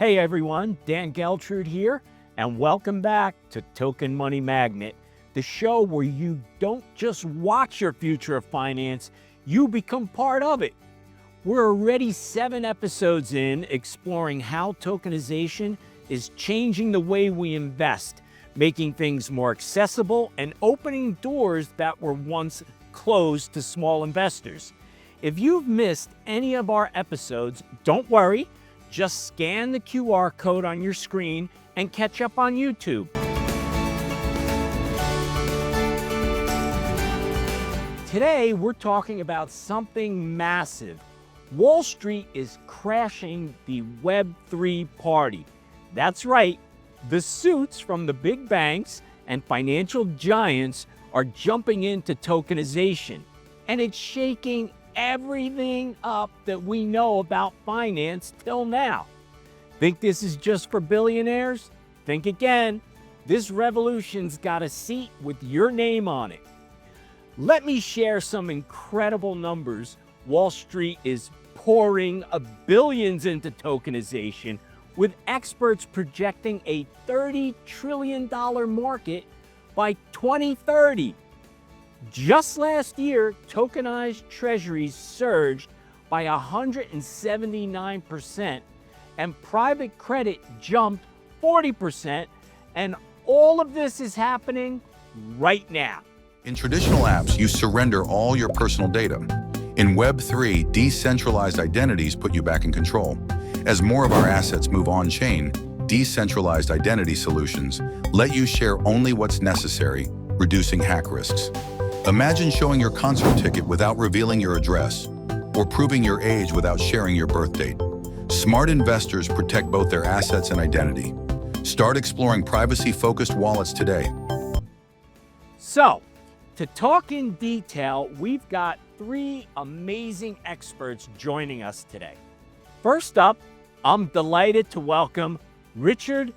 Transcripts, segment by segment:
Hey everyone, Dan Geltrude here, and welcome back to Token Money Magnet, the show where you don't just watch your future of finance, you become part of it. We're already 7 episodes in exploring how tokenization is changing the way we invest, making things more accessible and opening doors that were once closed to small investors. If you've missed any of our episodes, don't worry. Just scan the QR code on your screen and catch up on YouTube. Today, we're talking about something massive. Wall Street is crashing the Web3 party. That's right, the suits from the big banks and financial giants are jumping into tokenization, and it's shaking everything up that we know about finance till now. Think this is just for billionaires? Think again. This revolution's got a seat with your name on it. Let me share some incredible numbers. Wall Street is pouring billions into tokenization, with experts projecting a $30 trillion market by 2030. Just last year, tokenized treasuries surged by 179%, and private credit jumped 40%, and all of this is happening right now. In traditional apps, you surrender all your personal data. In Web3, decentralized identities put you back in control. As more of our assets move on-chain, decentralized identity solutions let you share only what's necessary, reducing hack risks. Imagine showing your concert ticket without revealing your address, or proving your age without sharing your birth date. Smart investors protect both their assets and identity. Start exploring privacy-focused wallets today. So, to talk in detail, we've got 3 amazing experts joining us today. First up, I'm delighted to welcome Richard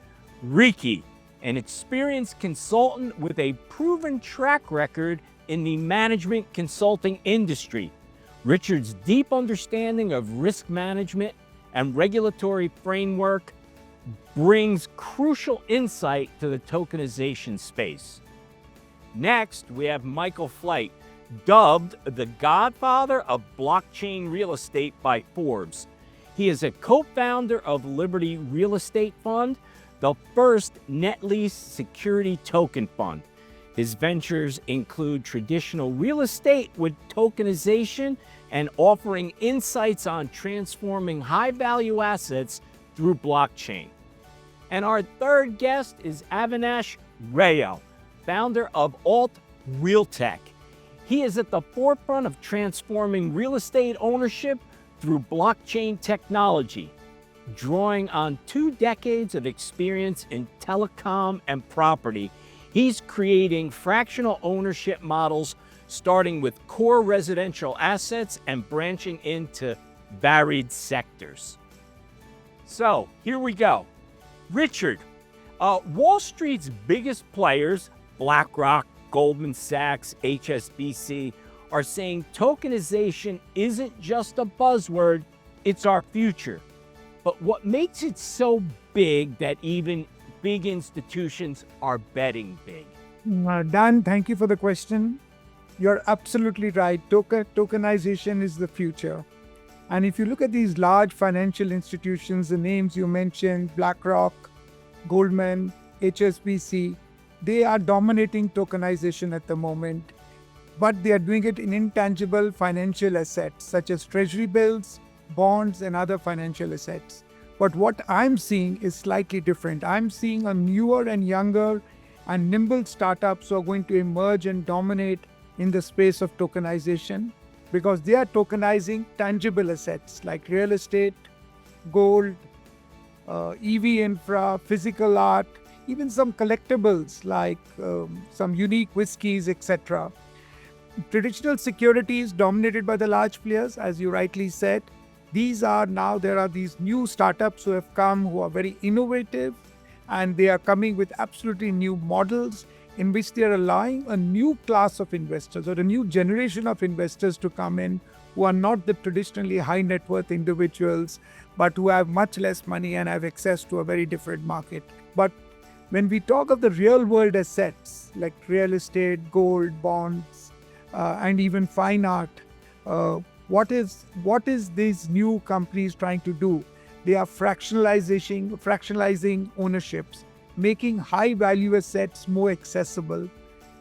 Rekhy, an experienced consultant with a proven track record in the management consulting industry. Richard's deep understanding of risk management and regulatory framework brings crucial insight to the tokenization space. Next, we have Michael Flight, dubbed the godfather of blockchain real estate by Forbes. He is a co-founder of Liberty Real Estate Fund, the first net lease security token fund. His ventures include traditional real estate with tokenization and offering insights on transforming high-value assets through blockchain. And our third guest is Avinash Rao, founder of Alt DRX. He is at the forefront of transforming real estate ownership through blockchain technology, drawing on 2 decades of experience in telecom and property. He's creating fractional ownership models, starting with core residential assets and branching into varied sectors. So here we go. Richard, Wall Street's biggest players, BlackRock, Goldman Sachs, HSBC, are saying tokenization isn't just a buzzword, it's our future. But what makes it so big that even big institutions are betting big? Dan, thank you for the question. You're absolutely right. Tokenization is the future. And if you look at these large financial institutions, the names you mentioned, BlackRock, Goldman, HSBC, they are dominating tokenization at the moment, but they are doing it in intangible financial assets such as treasury bills, bonds, and other financial assets. But what I'm seeing is slightly different. I'm seeing a newer and younger and nimble startups who are going to emerge and dominate in the space of tokenization, because they are tokenizing tangible assets like real estate, gold, EV infra, physical art, even some collectibles like some unique whiskeys, etc. Traditional securities dominated by the large players, as you rightly said. There are these new startups who have come who are very innovative, and they are coming with absolutely new models in which they are allowing a new class of investors or a new generation of investors to come in who are not the traditionally high net worth individuals but who have much less money and have access to a very different market. But when we talk of the real world assets like real estate, gold, bonds, and even fine art, what is these new companies trying to do? They are fractionalizing ownerships, making high value assets more accessible,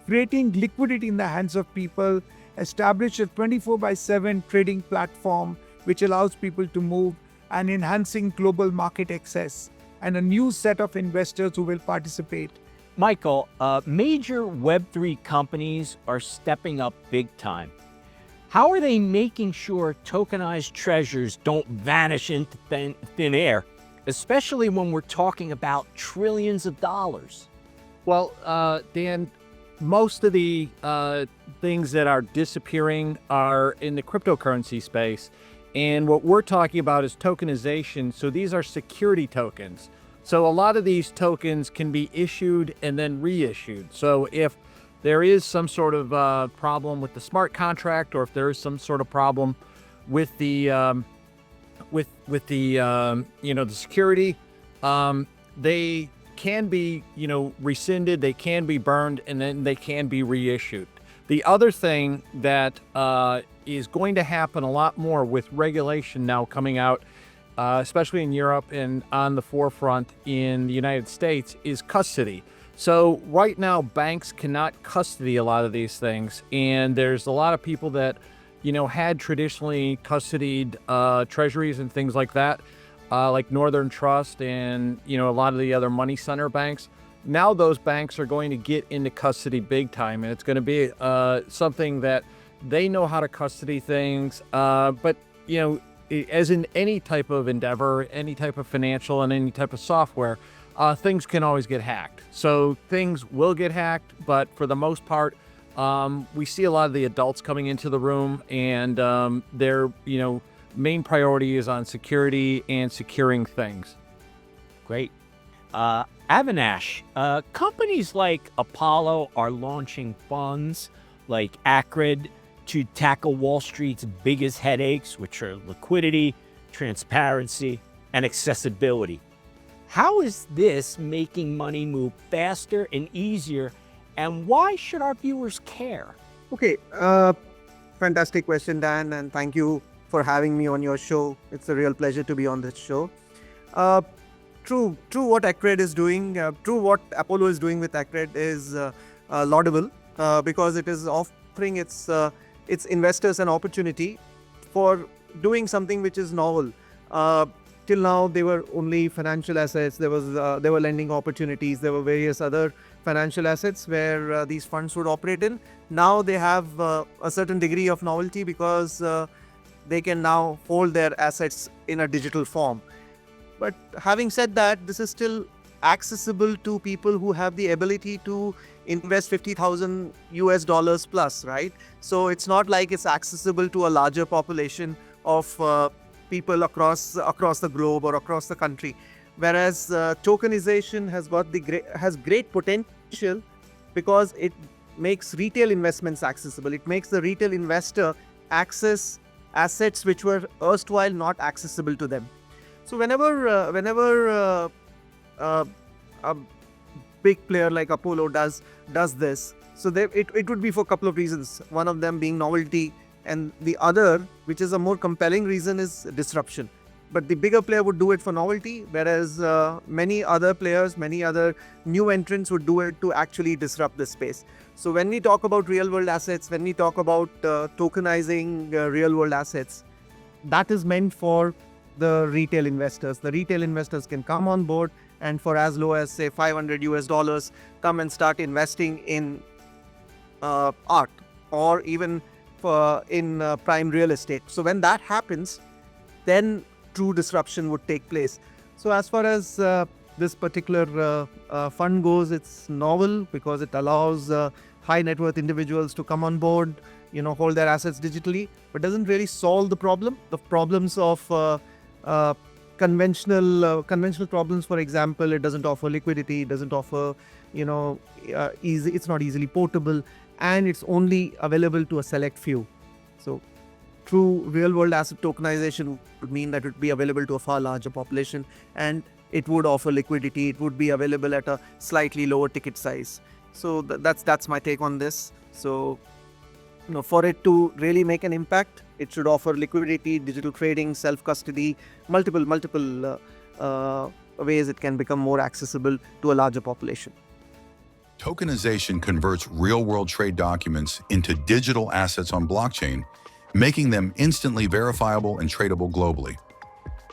creating liquidity in the hands of people, establish a 24/7 trading platform which allows people to move, and enhancing global market access, and a new set of investors who will participate. Michael, major Web3 companies are stepping up big time. How are they making sure tokenized treasures don't vanish into thin air, especially when we're talking about trillions of dollars? Well, Dan, most of the things that are disappearing are in the cryptocurrency space. And what we're talking about is tokenization. So these are security tokens. So a lot of these tokens can be issued and then reissued. So if there is some sort of problem with the smart contract, or if there is some sort of problem with the the security, they can be rescinded, they can be burned, and then they can be reissued. The other thing that is going to happen a lot more with regulation now coming out, especially in Europe and on the forefront in the United States, is custody. So right now, banks cannot custody a lot of these things, and there's a lot of people that had traditionally custodied treasuries and things like that, like Northern Trust and a lot of the other money center banks. Now those banks are going to get into custody big time, and it's going to be something that they know how to custody things. But as in any type of endeavor, any type of financial and any type of software, things can always get hacked. So things will get hacked, but for the most part, we see a lot of the adults coming into the room, and their main priority is on security and securing things. Great. Avinash, companies like Apollo are launching funds like Accredited to tackle Wall Street's biggest headaches, which are liquidity, transparency, and accessibility. How is this making money move faster and easier, and why should our viewers care? Okay, fantastic question, Dan, and thank you for having me on your show. It's a real pleasure to be on this show. True what Accredited is doing, true what Apollo is doing with Accredited is laudable, because it is offering its investors an opportunity for doing something which is novel. Till now, they were only financial assets. There were lending opportunities. There were various other financial assets where these funds would operate in. Now they have a certain degree of novelty because they can now hold their assets in a digital form. But having said that, this is still accessible to people who have the ability to invest $50,000 plus, right? So it's not like it's accessible to a larger population of people across the globe or across the country. Whereas tokenization has great potential because it makes retail investments accessible. It makes the retail investor access assets which were erstwhile not accessible to them. So whenever a big player like Apollo does this, so it would be for a couple of reasons. One of them being novelty, and the other, which is a more compelling reason, is disruption. But the bigger player would do it for novelty, whereas many other players, many other new entrants would do it to actually disrupt the space. So when we talk about real world assets, when we talk about tokenizing real world assets, that is meant for the retail investors. The retail investors can come on board and for as low as say $500 come and start investing in art or even in prime real estate. So when that happens, then true disruption would take place. So as far as this particular fund goes, it's novel because it allows high net worth individuals to come on board, hold their assets digitally, but doesn't really solve the problems of conventional problems. For example, it doesn't offer liquidity, it doesn't offer, it's not easily portable, and it's only available to a select few. So true real-world asset tokenization would mean that it would be available to a far larger population, and it would offer liquidity. It would be available at a slightly lower ticket size. So that's my take on this. So, for it to really make an impact, it should offer liquidity, digital trading, self-custody, multiple ways it can become more accessible to a larger population. Tokenization converts real-world trade documents into digital assets on blockchain, making them instantly verifiable and tradable globally.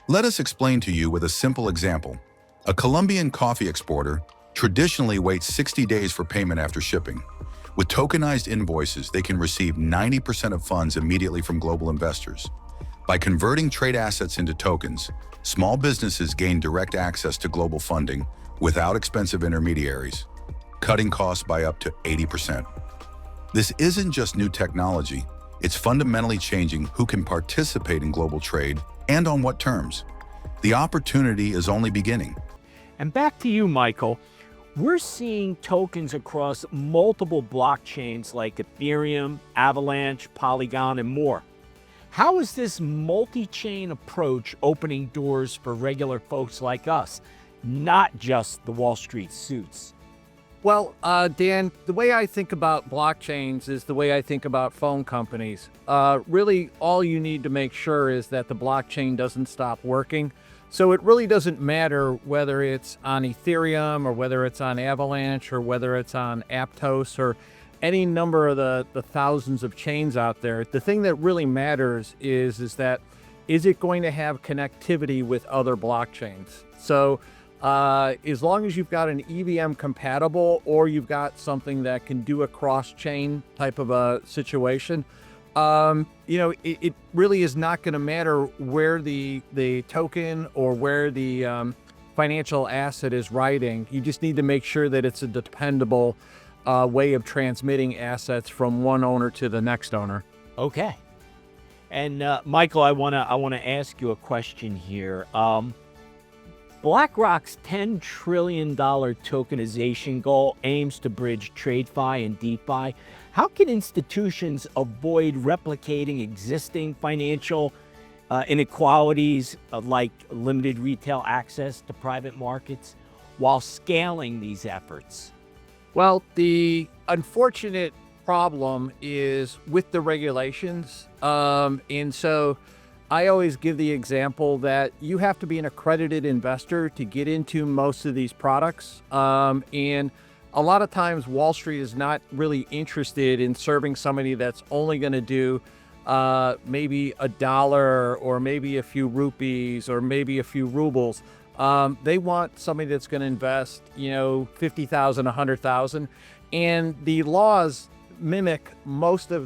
Let us explain to you with a simple example. A Colombian coffee exporter traditionally waits 60 days for payment after shipping. With tokenized invoices, they can receive 90% of funds immediately from global investors. By converting trade assets into tokens, small businesses gain direct access to global funding without expensive intermediaries, cutting costs by up to 80%. This isn't just new technology, it's fundamentally changing who can participate in global trade and on what terms. The opportunity is only beginning. And back to you, Michael. We're seeing tokens across multiple blockchains like Ethereum, Avalanche, Polygon, and more. How is this multi-chain approach opening doors for regular folks like us, not just the Wall Street suits? Well, Dan, the way I think about blockchains is the way I think about phone companies. Really, all you need to make sure is that the blockchain doesn't stop working. So it really doesn't matter whether it's on Ethereum or whether it's on Avalanche or whether it's on Aptos or any number of the thousands of chains out there. The thing that really matters is it going to have connectivity with other blockchains? So as long as you've got an EVM compatible or you've got something that can do a cross-chain type of a situation, it really is not going to matter where the token or where the financial asset is riding. You just need to make sure that it's a dependable way of transmitting assets from one owner to the next owner. Okay. And Michael, I wanna ask you a question here. BlackRock's $10 trillion tokenization goal aims to bridge TradeFi and DeFi. How can institutions avoid replicating existing financial inequalities like limited retail access to private markets while scaling these efforts? Well, the unfortunate problem is with the regulations. And so I always give the example that you have to be an accredited investor to get into most of these products. And a lot of times Wall Street is not really interested in serving somebody that's only going to do maybe $1 or maybe a few rupees or maybe a few rubles. They want somebody that's going to invest, 50,000, 100,000. And the laws mimic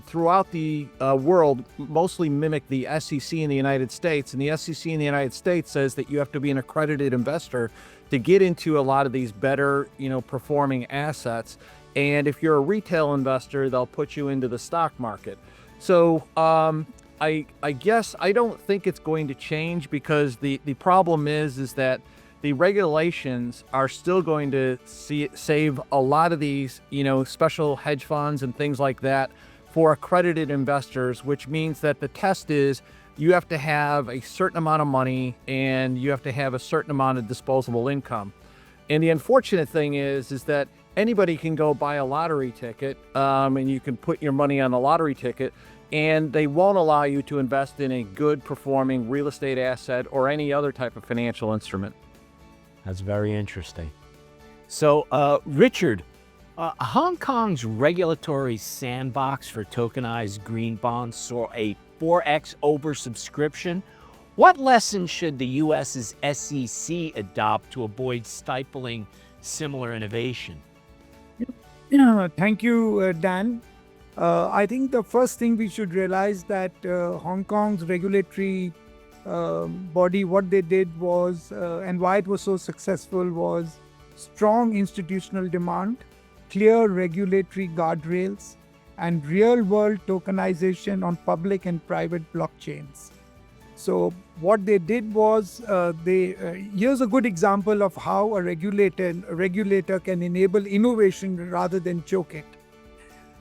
throughout the world, mostly mimic the SEC in the United States. And the SEC in the United States says that you have to be an accredited investor to get into a lot of these better, performing assets. And if you're a retail investor, they'll put you into the stock market. So I guess I don't think it's going to change because the problem is that the regulations are still going to save a lot of these, special hedge funds and things like that for accredited investors, which means that the test is you have to have a certain amount of money and you have to have a certain amount of disposable income. And the unfortunate thing is that anybody can go buy a lottery ticket and you can put your money on the lottery ticket, and they won't allow you to invest in a good performing real estate asset or any other type of financial instrument. That's very interesting. So, Richard, Hong Kong's regulatory sandbox for tokenized green bonds saw a 4x oversubscription. What lessons should the U.S.'s SEC adopt to avoid stifling similar innovation? Thank you, Dan. I think the first thing we should realize that Hong Kong's regulatory body, what they did was, and why it was so successful was strong institutional demand, clear regulatory guardrails, and real-world tokenization on public and private blockchains. So what they did was, here's a good example of how a regulator can enable innovation rather than choke it.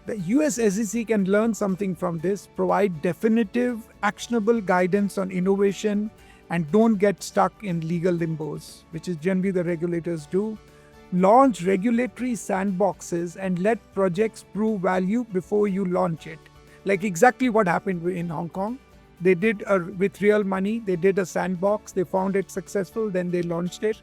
The US SEC can learn something from this, provide definitive, actionable guidance on innovation, and don't get stuck in legal limbos, which is generally the regulators do. Launch regulatory sandboxes and let projects prove value before you launch it. Like exactly what happened in Hong Kong. They did with real money, they did a sandbox, they found it successful, then they launched it.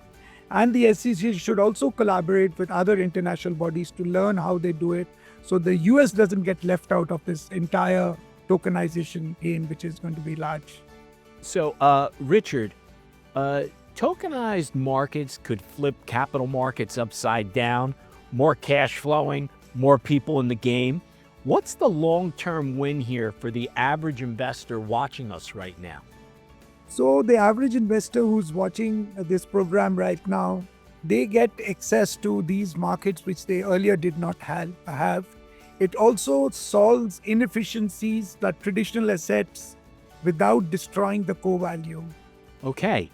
And the SEC should also collaborate with other international bodies to learn how they do it, so the US doesn't get left out of this entire tokenization game, which is going to be large. So, Richard, tokenized markets could flip capital markets upside down, more cash flowing, more people in the game. What's the long-term win here for the average investor watching us right now? So the average investor who's watching this program right now, they get access to these markets which they earlier did not have. It also solves inefficiencies that traditional assets without destroying the core value. Okay.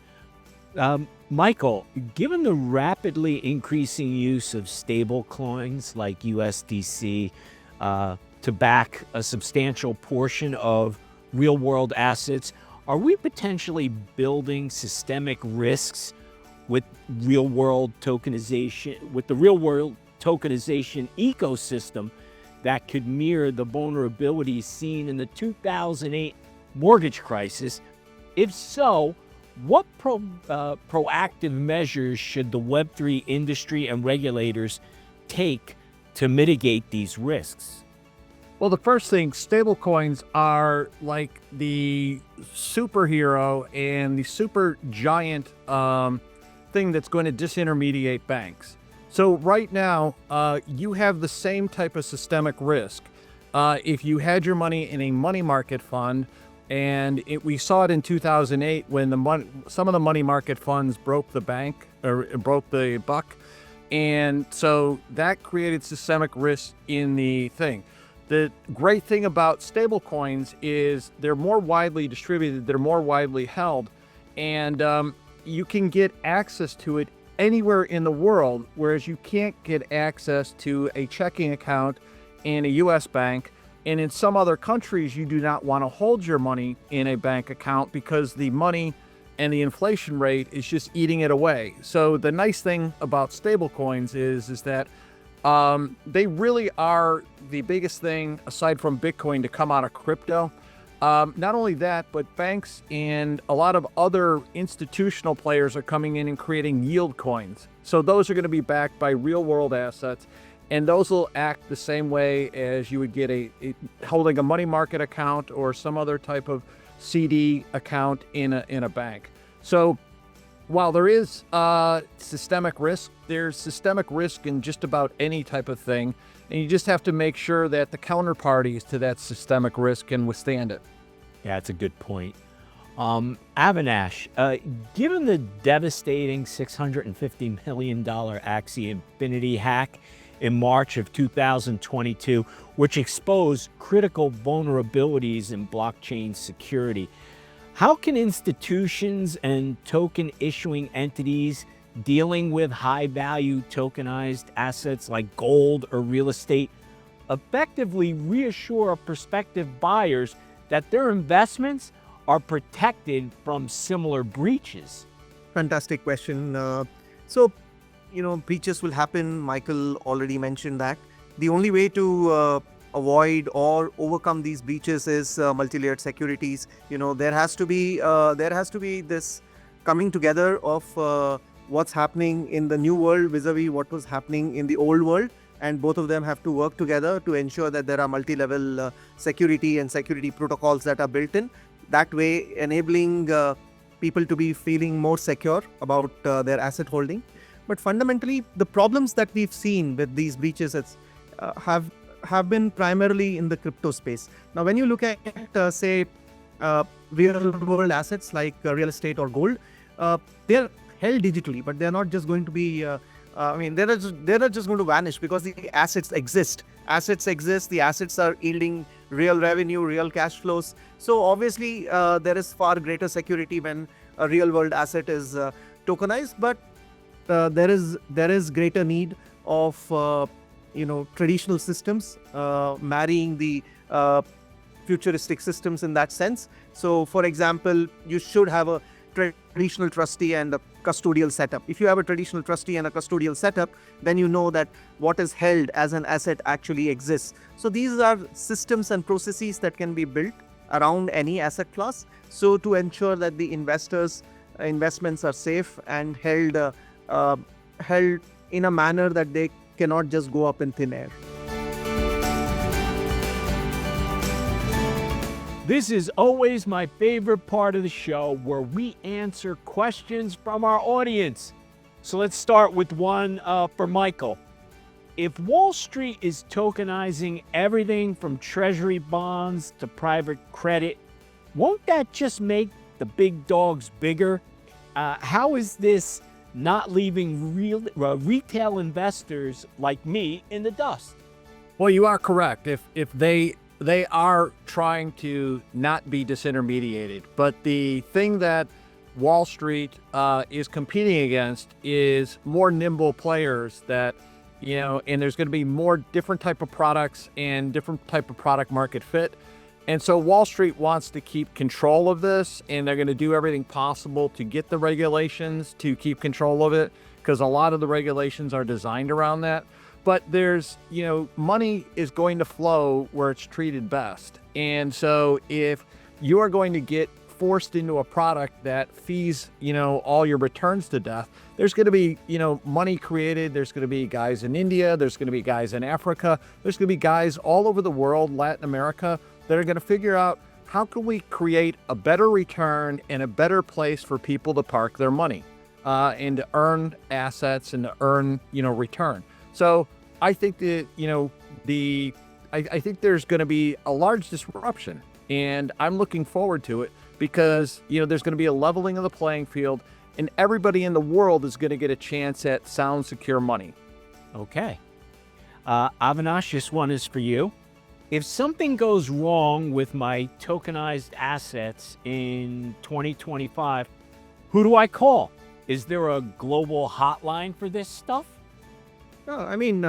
Michael, given the rapidly increasing use of stable coins like USDC to back a substantial portion of real-world assets, are we potentially building systemic risks with real-world tokenization, with the real-world tokenization ecosystem that could mirror the vulnerabilities seen in the 2008 mortgage crisis? If so, what proactive measures should the Web3 industry and regulators take to mitigate these risks? Well, the first thing, stablecoins are like the superhero and the super giant thing that's going to disintermediate banks. So right now, you have the same type of systemic risk. If you had your money in a money market fund, and we saw it in 2008 when some of the money market funds broke the bank or broke the buck, and so that created systemic risk in the thing. The great thing about stablecoins is they're more widely distributed, they're more widely held, and you can get access to it anywhere in the world, whereas you can't get access to a checking account in a US bank. And in some other countries, you do not want to hold your money in a bank account because the money and the inflation rate is just eating it away. So the nice thing about stablecoins is that they really are the biggest thing aside from Bitcoin to come out of crypto. Not only that, but banks and a lot of other institutional players are coming in and creating yield coins. So those are going to be backed by real world assets. And those will act the same way as you would get holding a money market account or some other type of CD account in a bank. So while there is systemic risk, there's systemic risk in just about any type of thing. And you just have to make sure that the counterparties to that systemic risk can withstand it. Yeah, that's a good point. Avinash, given the devastating $650 million Axie Infinity hack in March of 2022, which exposed critical vulnerabilities in blockchain security, how can institutions and token issuing entities dealing with high-value tokenized assets like gold or real estate effectively reassure prospective buyers that their investments are protected from similar breaches? Fantastic question. So, breaches will happen. Michael already mentioned that. The only way to avoid or overcome these breaches is multi-layered securities. There has to be this coming together of what's happening in the new world vis-a-vis what was happening in the old world, and both of them have to work together to ensure that there are multi-level security and security protocols that are built in. That way, enabling people to be feeling more secure about their asset holding. But fundamentally, the problems that we've seen with these breaches have been primarily in the crypto space. Now, when you look at, say, real world assets like real estate or gold, they're held digitally, but they're not just going to be, they're not just going to vanish because the assets exist. Assets exist, the assets are yielding real revenue, real cash flows. So obviously, there is far greater security when a real world asset is tokenized, but there is greater need of traditional systems, marrying the futuristic systems in that sense. So, for example, you should have a traditional trustee and a custodial setup. If you have a traditional trustee and a custodial setup, then you know that what is held as an asset actually exists. So these are systems and processes that can be built around any asset class, so to ensure that the investments are safe and held in a manner that they cannot just go up in thin air. This is always my favorite part of the show, where we answer questions from our audience. So let's start with one for Michael. If Wall Street is tokenizing everything from treasury bonds to private credit, won't that just make the big dogs bigger? How is this not leaving retail investors like me in the dust? Well, you are correct. If they are trying to not be disintermediated, but the thing that Wall Street is competing against is more nimble players that, and there's going to be more different type of products and different type of product market fit. And so Wall Street wants to keep control of this, and they're going to do everything possible to get the regulations to keep control of it, because a lot of the regulations are designed around that. But there's, money is going to flow where it's treated best. And so if you are going to get forced into a product that fees, all your returns to death, there's going to be, money created. There's going to be guys in India. There's going to be guys in Africa. There's going to be guys all over the world, Latin America, that are going to figure out how can we create a better return and a better place for people to park their money and to earn assets and to earn, return. So I think that, I think there's going to be a large disruption, and I'm looking forward to it because, there's going to be a leveling of the playing field, and everybody in the world is going to get a chance at sound, secure money. Okay. Avinash, this one is for you. If something goes wrong with my tokenized assets in 2025, who do I call? Is there a global hotline for this stuff? No, I mean,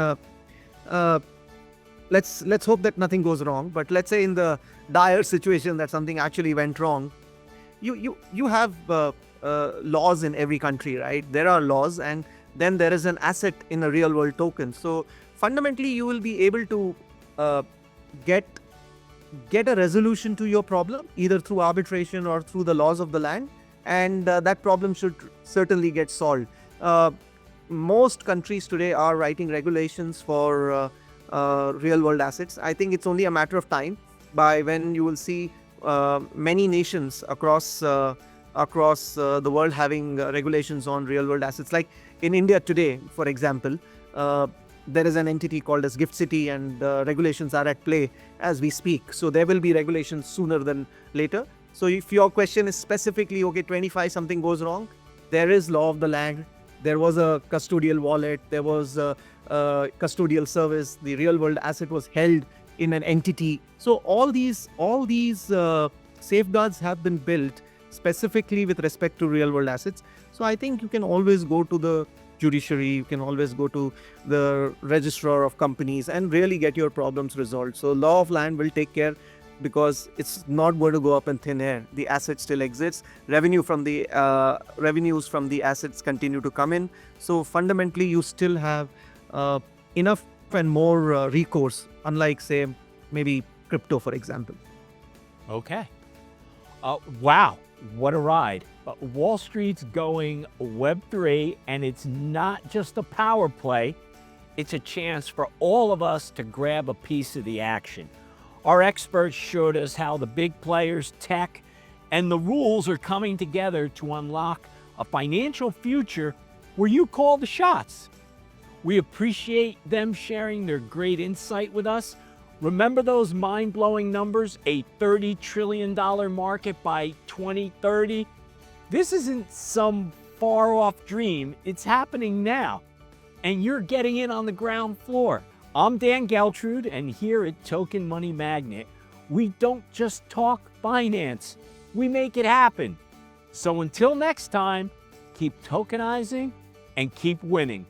let's hope that nothing goes wrong. But let's say in the dire situation that something actually went wrong, you have laws in every country, right? There are laws, and then there is an asset in a real world token. So fundamentally, you will be able to get a resolution to your problem, either through arbitration or through the laws of the land, and that problem should certainly get solved. Most countries today are writing regulations for real world assets. I think it's only a matter of time by when you will see many nations across the world having regulations on real world assets. Like in India today, for example, there is an entity called as Gift City, and regulations are at play as we speak. So there will be regulations sooner than later. So if your question is specifically, okay, 25 something goes wrong, there is law of the land. There was a custodial wallet, there was a custodial service, the real world asset was held in an entity. So all these safeguards have been built specifically with respect to real world assets. So I think you can always go to the judiciary, you can always go to the registrar of companies and really get your problems resolved. So law of land will take care, because it's not going to go up in thin air. The asset still exists. Revenues from the assets continue to come in. So fundamentally, you still have enough and more recourse, unlike, say, maybe crypto, for example. Okay. Wow, what a ride. Wall Street's going Web3, and it's not just a power play. It's a chance for all of us to grab a piece of the action. Our experts showed us how the big players, tech, and the rules are coming together to unlock a financial future where you call the shots. We appreciate them sharing their great insight with us. Remember those mind-blowing numbers? A $30 trillion market by 2030? This isn't some far-off dream. It's happening now, and you're getting in on the ground floor. I'm Dan Geltrude, and here at Token Money Magnet, we don't just talk finance, we make it happen. So until next time, keep tokenizing and keep winning.